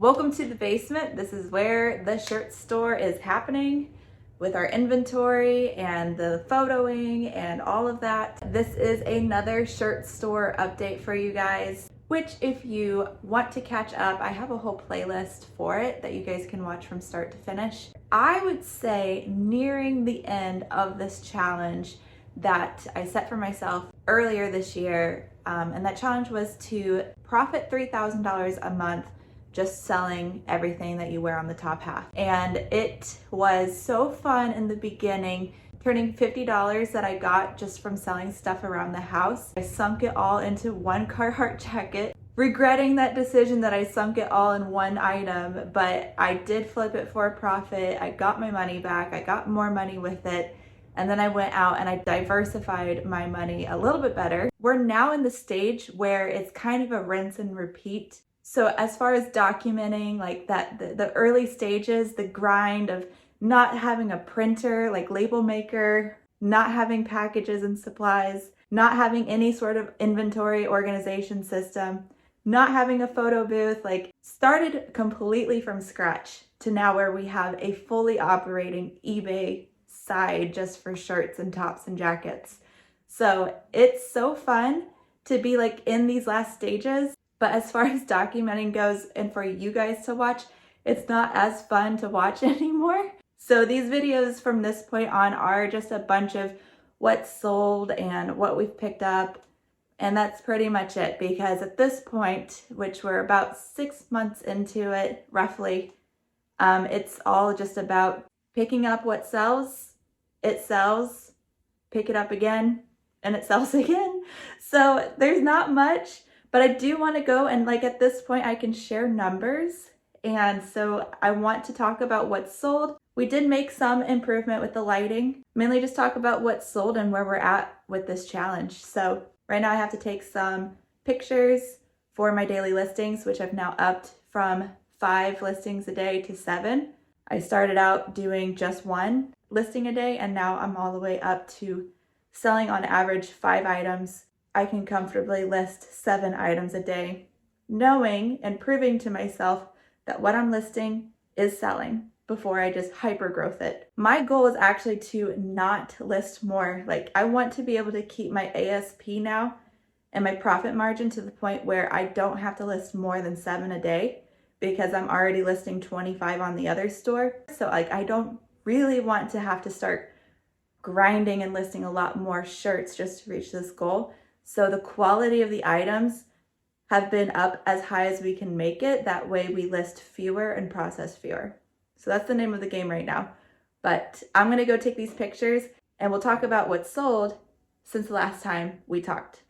Welcome to the basement. This is where the shirt store is happening with our inventory and the photoing and all of that. This is another shirt store update for you guys, which if you want to catch up, I have a whole playlist for it that you guys can watch from start to finish. I would say nearing the end of this challenge that I set for myself earlier this year, and that challenge was to profit $3,000 a month just selling everything that you wear on the top half. And it was so fun in the beginning, turning $50 that I got just from selling stuff around the house. I sunk it all into one Carhartt jacket, regretting that decision that I sunk it all in one item, but I did flip it for a profit. I got my money back, I got more money with it, and then I went out and I diversified my money a little bit better. We're now in the stage where it's kind of a rinse and repeat. So as far as documenting like that, the early stages, the grind of not having a printer like label maker, not having packages and supplies, not having any sort of inventory organization system, not having a photo booth, like started completely from scratch to now where we have a fully operating eBay side just for shirts and tops and jackets. So it's so fun to be like in these last stages. But as far as documenting goes and for you guys to watch, it's not as fun to watch anymore. So these videos from this point on are just a bunch of what's sold and what we've picked up. And that's pretty much it, because at this point, which we're about 6 months into it, roughly, it's all just about picking up what sells, it sells, pick it up again, and it sells again. So there's not much. But I do want to go and like at this point I can share numbers. And so I want to talk about what's sold. We did make some improvement with the lighting, mainly just talk about what's sold and where we're at with this challenge. So right now I have to take some pictures for my daily listings, which I've now upped from 5 listings a day to 7. I started out doing just 1 listing a day, and now I'm all the way up to selling on average 5 items. I can comfortably list 7 items a day, knowing and proving to myself that what I'm listing is selling before I just hyper growth it. My goal is actually to not list more. Like I want to be able to keep my ASP now and my profit margin to the point where I don't have to list more than 7 a day, because I'm already listing 25 on the other store. So like I don't really want to have to start grinding and listing a lot more shirts just to reach this goal. So the quality of the items have been up as high as we can make it. That way we list fewer and process fewer. So that's the name of the game right now. But I'm gonna go take these pictures and we'll talk about what's sold since the last time we talked.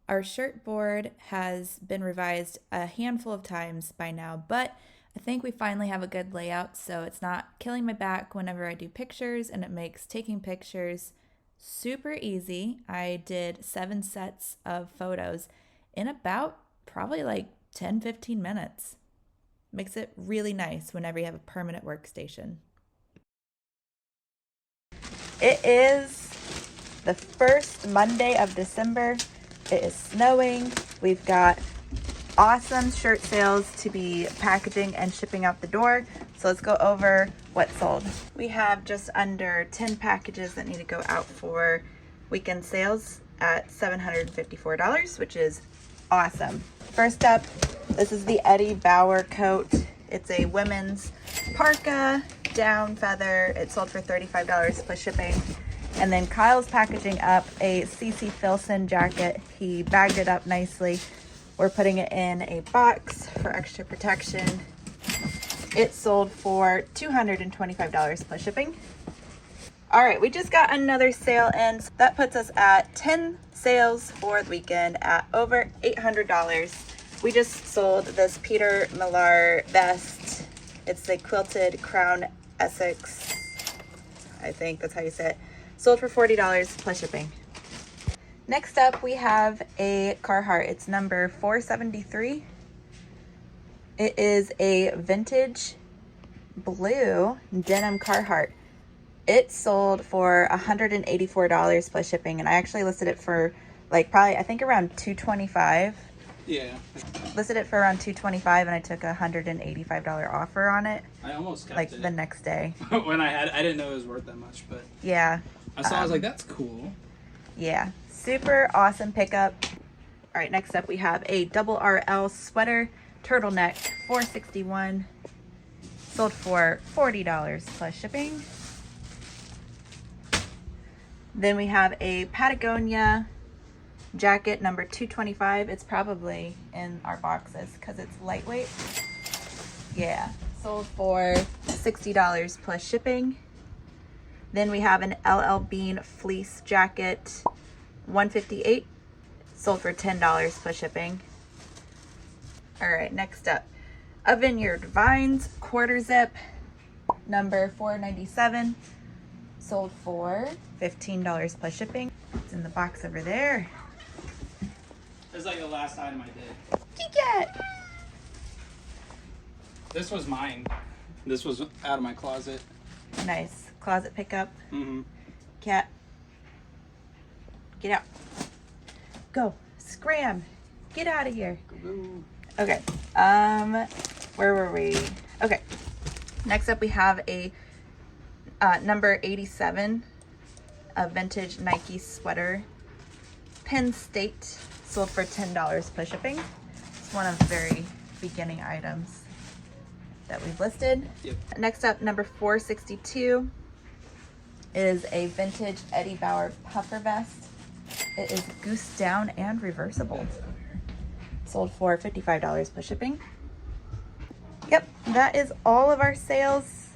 Our shirt board has been revised a handful of times by now, but I think we finally have a good layout, so it's not killing my back whenever I do pictures, and it makes taking pictures super easy. I did 7 sets of photos in about probably like 10-15 minutes. Makes it really nice whenever you have a permanent workstation. It is the first Monday of December. It is snowing. We've got awesome shirt sales to be packaging and shipping out the door. So let's go over what's sold. We have just under 10 packages that need to go out for weekend sales at $754, which is awesome. First up, this is the Eddie Bauer coat. It's a women's parka, down feather. It sold for $35 plus shipping. And then Kyle's packaging up a CC Filson jacket. He bagged it up nicely. We're putting it in a box for extra protection. It sold for $225 plus shipping. All right, we just got another sale in. So that puts us at 10 sales for the weekend at over $800. We just sold this Peter Millar vest. It's the quilted Crown Essex, I think that's how you say it. Sold for $40 plus shipping. Next up, we have a Carhartt. It's number 473. It is a vintage blue denim Carhartt. It sold for $184 plus shipping, and I actually listed it for like probably I think around $225. Yeah. Listed it for around $225 and I took a $185 offer on it. I almost kept like it. The next day. When I didn't know it was worth that much, but yeah. I was like, that's cool. Yeah, super awesome pickup. All right, next up we have a double RL sweater, turtleneck, $461, sold for $40 plus shipping. Then we have a Patagonia jacket number 225. It's probably in our boxes because it's lightweight. Yeah, sold for $60 plus shipping. Then we have an LL Bean fleece jacket, $158, sold for $10 plus shipping. All right, next up, a Vineyard Vines quarter zip, number 497, sold for $15 plus shipping. It's in the box over there. It's like the last item I did. Get. This was mine. This was out of my closet. Nice closet pickup. Mm-hmm. Cat, get out. Go, scram, get out of here. Go. Okay, where were we? Okay, next up we have a number 87, a vintage Nike sweater, Penn State, sold for $10 plus shipping. It's one of the very beginning items that we've listed. Yep. Next up, number 462 is a vintage Eddie Bauer puffer vest. It is goose down and reversible. Sold for $55 plus shipping. Yep, that is all of our sales.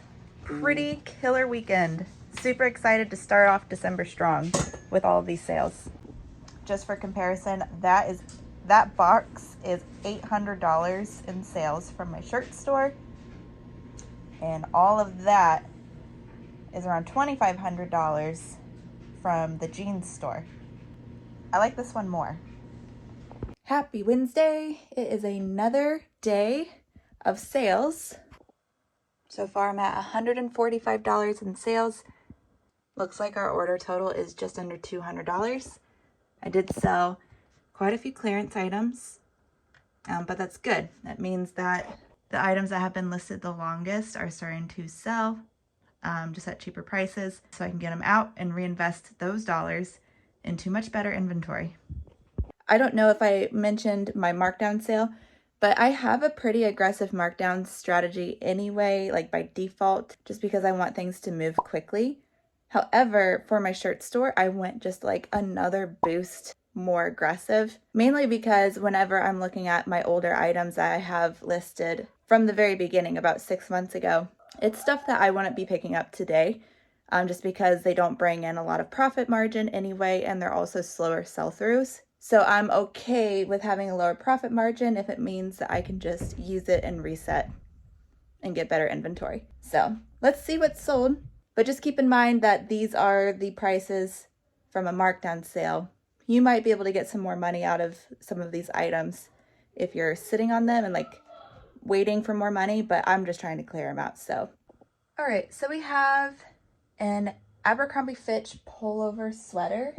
Pretty killer weekend. Super excited to start off December strong with all of these sales. Just for comparison, that box is $800 in sales from my shirt store. And all of that is around $2,500 from the jeans store. I like this one more. Happy Wednesday. It is another day of sales. So far I'm at $145 in sales. Looks like our order total is just under $200. I did sell quite a few clearance items, but that's good. That means that the items that have been listed the longest are starting to sell just at cheaper prices, so I can get them out and reinvest those dollars into much better inventory. I don't know if I mentioned my markdown sale, but I have a pretty aggressive markdown strategy anyway, like by default, just because I want things to move quickly. However, for my shirt store, I went just like another boost more aggressive, mainly because whenever I'm looking at my older items that I have listed from the very beginning, about 6 months ago, it's stuff that I wouldn't be picking up today, just because they don't bring in a lot of profit margin anyway, and they're also slower sell-throughs. So I'm okay with having a lower profit margin if it means that I can just use it and reset and get better inventory. So let's see what's sold. But just keep in mind that these are the prices from a markdown sale. You might be able to get some more money out of some of these items if you're sitting on them and like waiting for more money, but I'm just trying to clear them out. So, all right, so we have an Abercrombie Fitch pullover sweater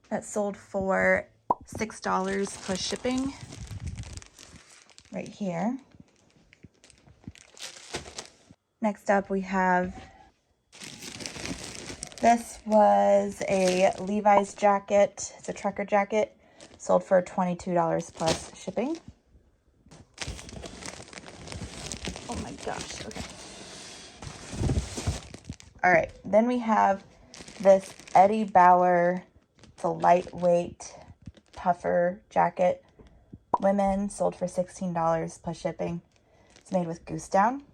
that sold for $6 plus shipping right here. Next up we have, this was a Levi's jacket. It's a trucker jacket, sold for $22 plus shipping. Oh my gosh, okay. All right, then we have this Eddie Bauer, it's a lightweight puffer jacket, women, sold for $16 plus shipping. It's made with goose down.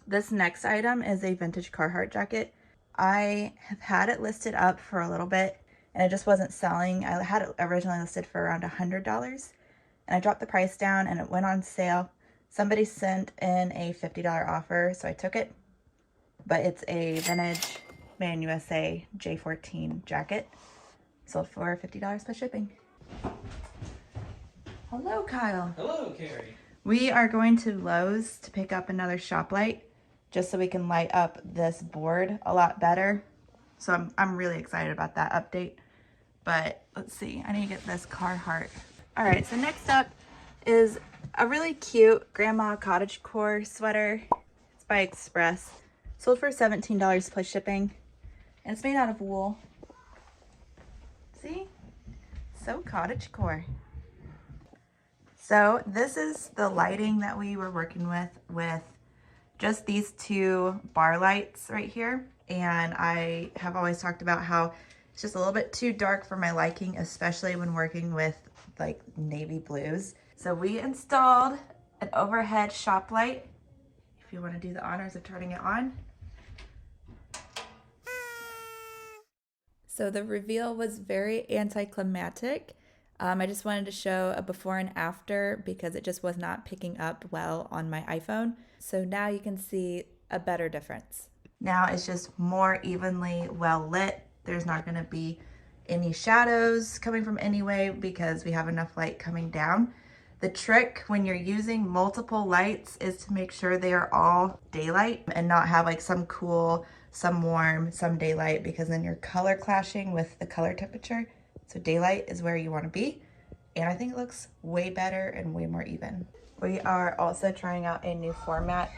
This next item is a vintage Carhartt jacket. I have had it listed up for a little bit and it just wasn't selling. I had it originally listed for around $100 and I dropped the price down and it went on sale. Somebody sent in a $50 offer, so I took it. But it's a vintage Made in USA J14 jacket, sold for $50 plus shipping. Hello, Kyle. Hello, Carrie. We are going to Lowe's to pick up another shop light just so we can light up this board a lot better. So I'm really excited about that update. But let's see, I need to get this Carhartt All right, so next up is a really cute grandma cottagecore sweater. It's by Express. Sold for $17 plus shipping. And it's made out of wool. See? So cottagecore. So this is the lighting that we were working with just these two bar lights right here. And I have always talked about how it's just a little bit too dark for my liking, especially when working with like navy blues. So we installed an overhead shop light. If you want to do the honors of turning it on. So the reveal was very anticlimactic. I just wanted to show a before and after because it just was not picking up well on my iPhone. So now you can see a better difference. Now it's just more evenly well lit. There's not going to be any shadows coming from any way because we have enough light coming down. The trick when you're using multiple lights is to make sure they are all daylight and not have like some cool, some warm, some daylight, because then you're color clashing with the color temperature. So daylight is where you want to be. And I think it looks way better and way more even. We are also trying out a new format.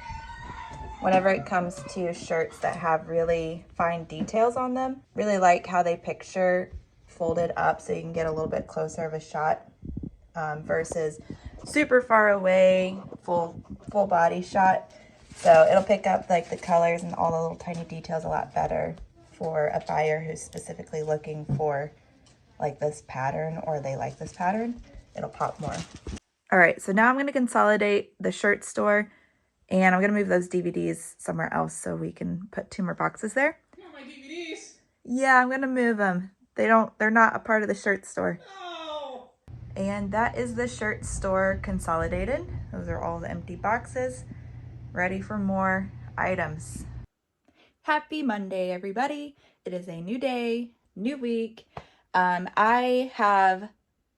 Whenever it comes to shirts that have really fine details on them, really like how they picture folded up so you can get a little bit closer of a shot versus super far away, full body shot. So it'll pick up like the colors and all the little tiny details a lot better for a buyer who's specifically looking for like this pattern, or they like this pattern. It'll pop more. All right, so now I'm gonna consolidate the shirt store and I'm gonna move those DVDs somewhere else so we can put 2 more boxes there. Not my DVDs. Yeah, I'm gonna move them. They're not a part of the shirt store. No. And that is the shirt store consolidated. Those are all the empty boxes, ready for more items. Happy Monday, everybody. It is a new day, new week. I have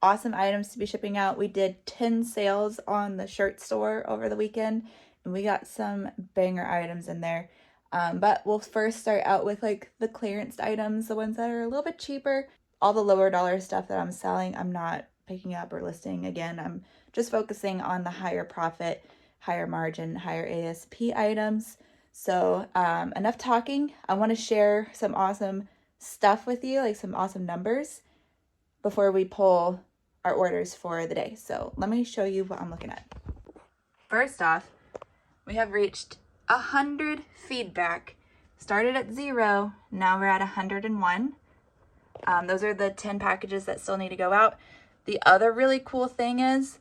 awesome items to be shipping out. We did 10 sales on the shirt store over the weekend, and we got some banger items in there. But we'll first start out with like the clearance items, the ones that are a little bit cheaper. All the lower dollar stuff that I'm selling, I'm not picking up or listing. Again, I'm just focusing on the higher profit, higher margin, higher ASP items. So enough talking. I want to share some awesome stuff with you, like some awesome numbers before we pull our orders for the day. So let me show you what I'm looking at. First off, we have reached 100 feedback. Started at 0, now we're at 101. Those are the 10 packages that still need to go out. The other really cool thing is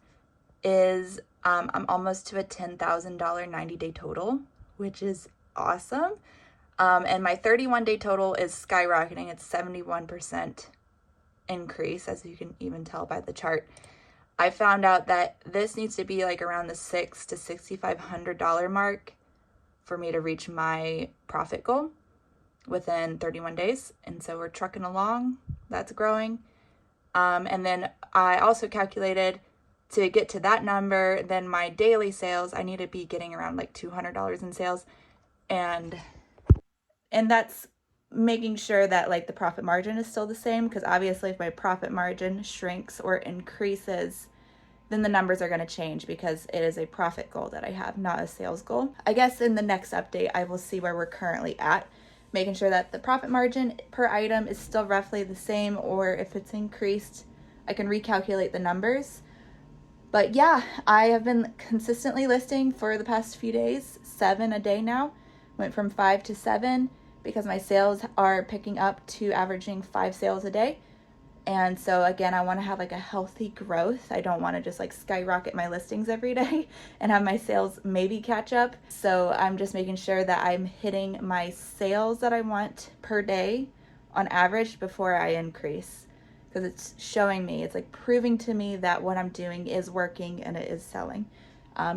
I'm almost to a $10,000 90-day total, which is awesome. And my 31-day total is skyrocketing. It's 71% increase, as you can even tell by the chart. I found out that this needs to be like around the $600 to $6,500 mark for me to reach my profit goal within 31 days. And so we're trucking along. That's growing. And then I also calculated to get to that number, then my daily sales, I need to be getting around like $200 in sales. And that's making sure that like the profit margin is still the same, because obviously if my profit margin shrinks or increases, then the numbers are going to change because it is a profit goal that I have, not a sales goal. I guess in the next update, I will see where we're currently at, making sure that the profit margin per item is still roughly the same, or if it's increased, I can recalculate the numbers. But yeah, I have been consistently listing for the past few days, 7 a day now. Went from 5 to 7 because my sales are picking up to averaging 5 sales a day. And so again, I want to have like a healthy growth. I don't want to just like skyrocket my listings every day and have my sales maybe catch up. So I'm just making sure that I'm hitting my sales that I want per day on average before I increase, because it's showing me, it's like proving to me that what I'm doing is working and it is selling,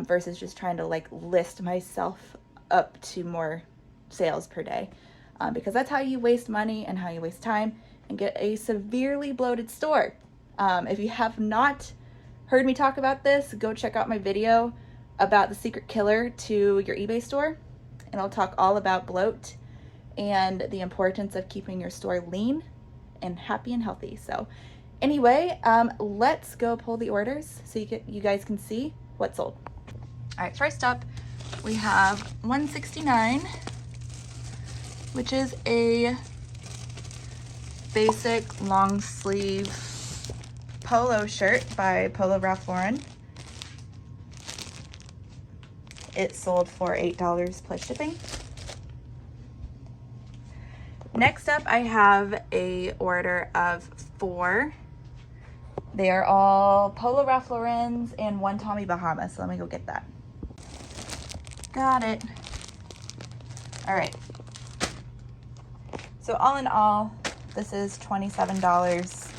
versus just trying to like list myself up to more sales per day, because that's how you waste money and how you waste time and get a severely bloated store. If you have not heard me talk about this, go check out my video about the secret killer to your eBay store, and I'll talk all about bloat and the importance of keeping your store lean and happy and healthy. So Anyway, let's go pull the orders so you guys can see what sold. All right, first up, we have 169, which is a basic long sleeve polo shirt by Polo Ralph Lauren. It sold for $8 plus shipping. Next up, I have a order of 4. They are all Polo Ralph Lauren's and one Tommy Bahama, so let me go get that. Got it. All right. So all in all, this is $27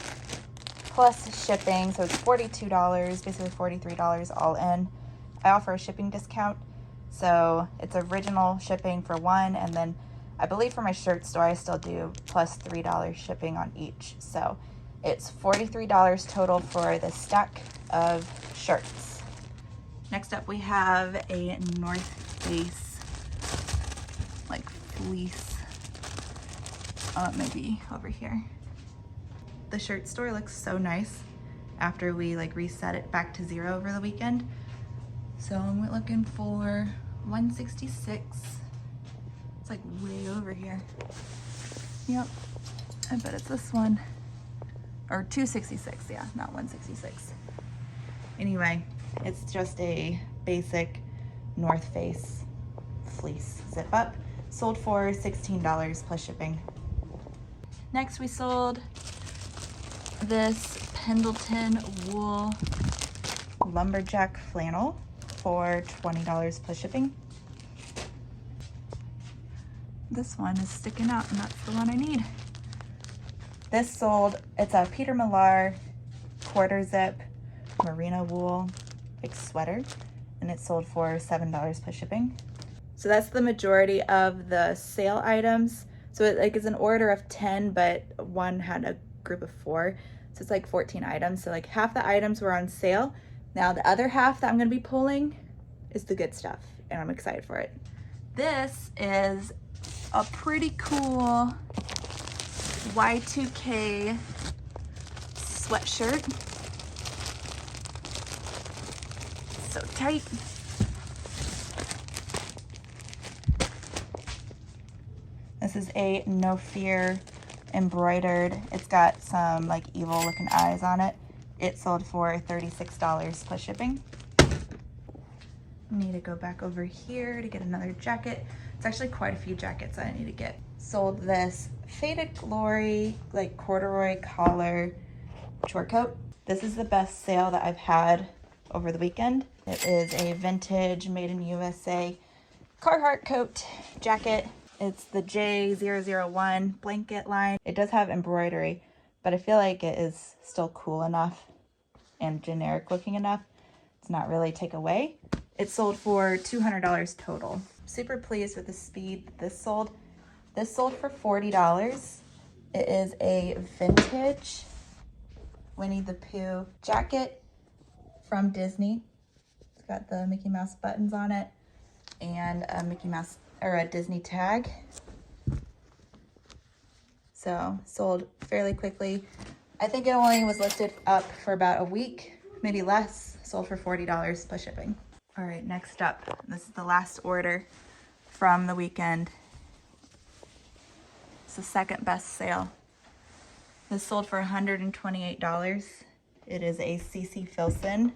plus shipping, so it's $42, basically $43 all in. I offer a shipping discount, so it's original shipping for one, and then I believe for my shirt store I still do plus $3 shipping on each. So it's $43 total for this stack of shirts. Next up we have a North Face like fleece. Maybe over here. The shirt store looks so nice after we like reset it back to 0 over the weekend. So I'm looking for 166. It's like way over here. Yep, I bet it's this one. Or 266, yeah, not 166. Anyway, it's just a basic North Face fleece zip up. Sold for $16 plus shipping. Next we sold this Pendleton wool lumberjack flannel for $20 plus shipping. This one is sticking out and that's the one I need. This sold, it's a Peter Millar quarter zip merino wool like sweater, and it sold for $7 plus shipping. So that's the majority of the sale items. So it like is an order of 10, but one had a group of 4. So it's like 14 items. So like half the items were on sale. Now the other half that I'm gonna be pulling is the good stuff, and I'm excited for it. This is a pretty cool Y2K sweatshirt. So tight. This is a No Fear embroidered. It's got some like evil looking eyes on it. It sold for $36 plus shipping. I need to go back over here to get another jacket. It's actually quite a few jackets I need to get. Sold this Faded Glory like corduroy collar short coat. This is the best sale that I've had over the weekend. It is a vintage made in USA Carhartt coat jacket. It's the J001 blanket line. It does have embroidery, but I feel like it is still cool enough and generic looking enough to not really take away. It sold for $200 total. Super pleased with the speed that this sold. This sold for $40. It is a vintage Winnie the Pooh jacket from Disney. It's got the Mickey Mouse buttons on it and a Mickey Mouse or a Disney tag. So sold fairly quickly. I think it only was listed up for about a week, maybe less. Sold for $40 plus shipping. All right, next up, this is the last order from the weekend. It's the second best sale. This sold for $128. It is a CC Filson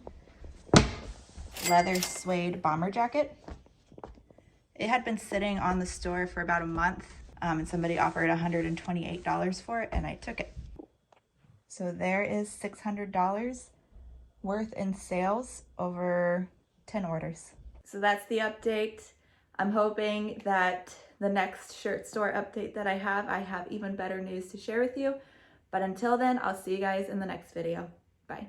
leather suede bomber jacket. It had been sitting on the store for about a month, and somebody offered $128 for it, and I took it. So there is $600 worth in sales over 10 orders. So that's the update. I'm hoping that the next shirt store update that I have even better news to share with you. But until then, I'll see you guys in the next video. Bye.